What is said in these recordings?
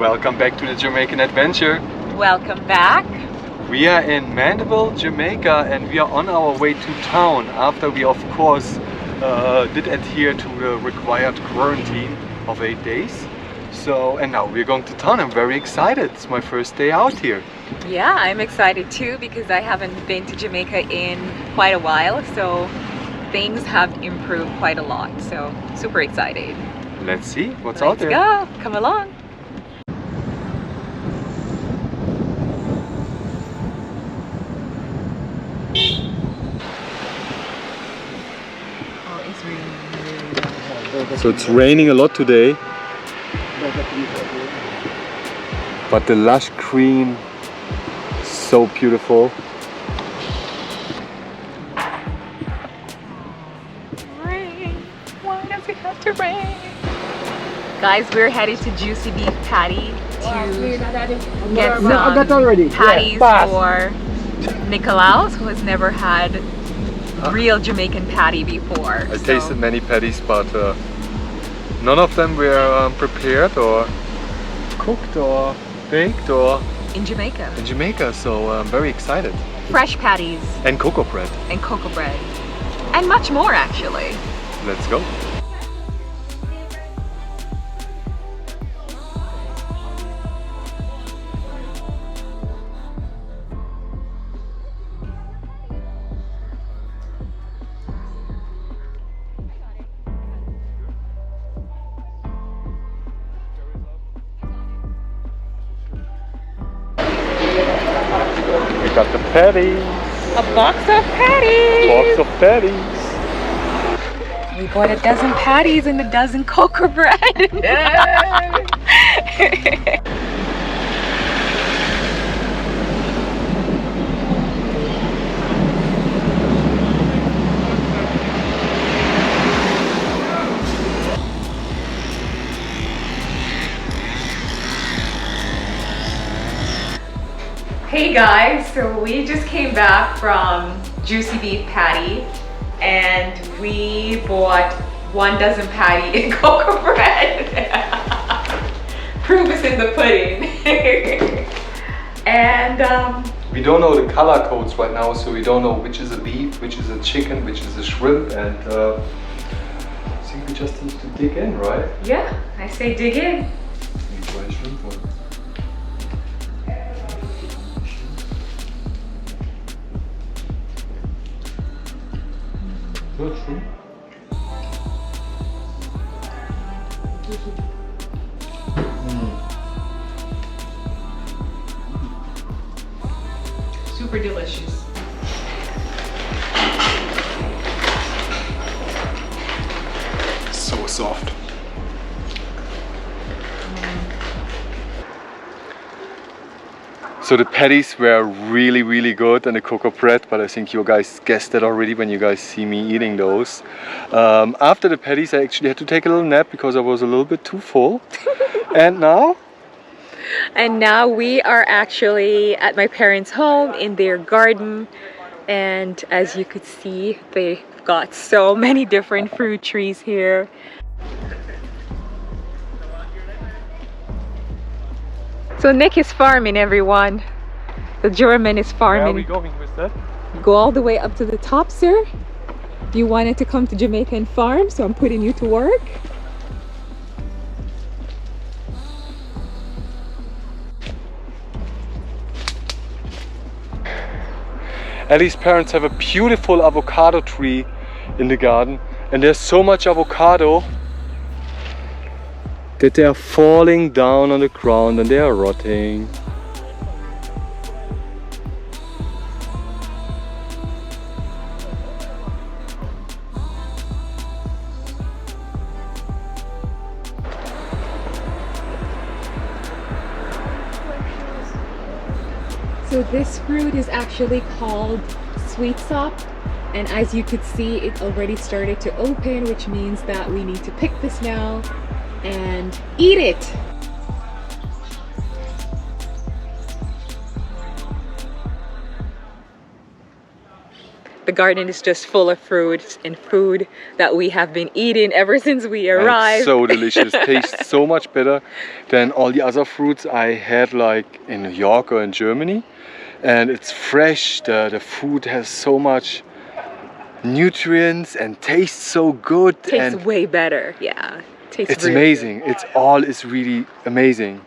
Welcome back to the Jamaican adventure. Welcome back. We are in Mandeville, Jamaica, and we are on our way to town after we of course did adhere to the required quarantine of 8 days. And now we're going to town. I'm very excited. It's my first day out here. Yeah, I'm excited too because I haven't been to Jamaica in quite a while, so things have improved quite a lot. So super excited. Let's see what's out there. Let's go. Come along. Oh, it's raining. So it's raining a lot today, but the lush green is so beautiful. Rain. Why does it have to rain? Guys, we're headed to Juicy Beef Patty to get some patties for Nicolaus, who has never had real Jamaican patty before. I tasted many patties, but none of them were prepared or cooked or baked or in Jamaica. So I'm very excited. Fresh patties And cocoa bread. and cocoa bread and much more actually. Let's go. We got the patties. A box of patties! Box of patties. We bought a dozen patties and a dozen cocoa bread. Hey guys, so we just came back from Juicy Beef Patty and we bought 1 dozen patty and cocoa bread. Proof is in the pudding. And We don't know the color codes right now, so we don't know which is a beef, which is a chicken, which is a shrimp, and I think we just need to dig in, right? yeah, I say dig in. Try shrimp one. Good shrimp. Super delicious. So soft. So the patties were really good and the cocoa bread, but I think you guys guessed that already when you guys see me eating those. After the patties I actually had to take a little nap because I was a little bit too full. And now we are actually at my parents' home in their garden, and as you could see, they've got so many different fruit trees here. So Nick is farming, everyone. The German is farming. where are we going with that? Go all the way up to the top, sir. You wanted to come to Jamaica and farm, so I'm putting you to work. Ellie's parents have a beautiful avocado tree in the garden, and there's so much avocado that they are falling down on the ground and they are rotting. So this fruit is actually called sweet sop, and as you could see, it already started to open, which means that we need to pick this now and eat it. The garden is just full of fruits and food that we have been eating ever since we arrived. It's so delicious. Tastes so much better than all the other fruits I had like in New York or in Germany. And it's fresh. The food has so much nutrients and tastes so good. Tastes and way better. Yeah. It's really amazing. good. It's all is really amazing.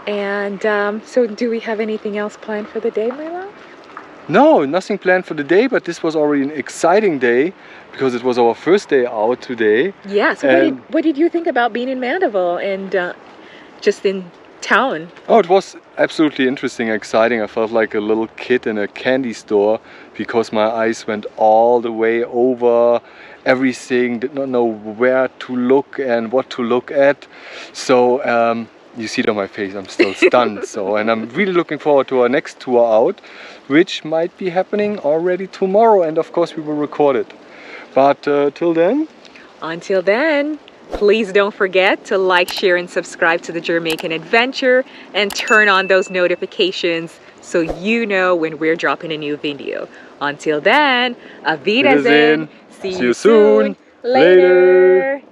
And so do we have anything else planned for the day, my love? No, nothing planned for the day, but this was already an exciting day because it was our first day out today. Yeah, so what did you think about being in Mandeville and just in town? Oh, it was absolutely interesting, exciting. I felt like a little kid in a candy store because my eyes went all the way over everything, did not know where to look and what to look at. So you see it on my face, I'm still stunned. And I'm really looking forward to our next tour out, which might be happening already tomorrow, and of course we will record it. But till then? Until then, please don't forget to like, share and subscribe to the Jamaican Adventure and turn on those notifications so you know when we're dropping a new video. Until then, Auf Wiedersehen. See you soon. Later.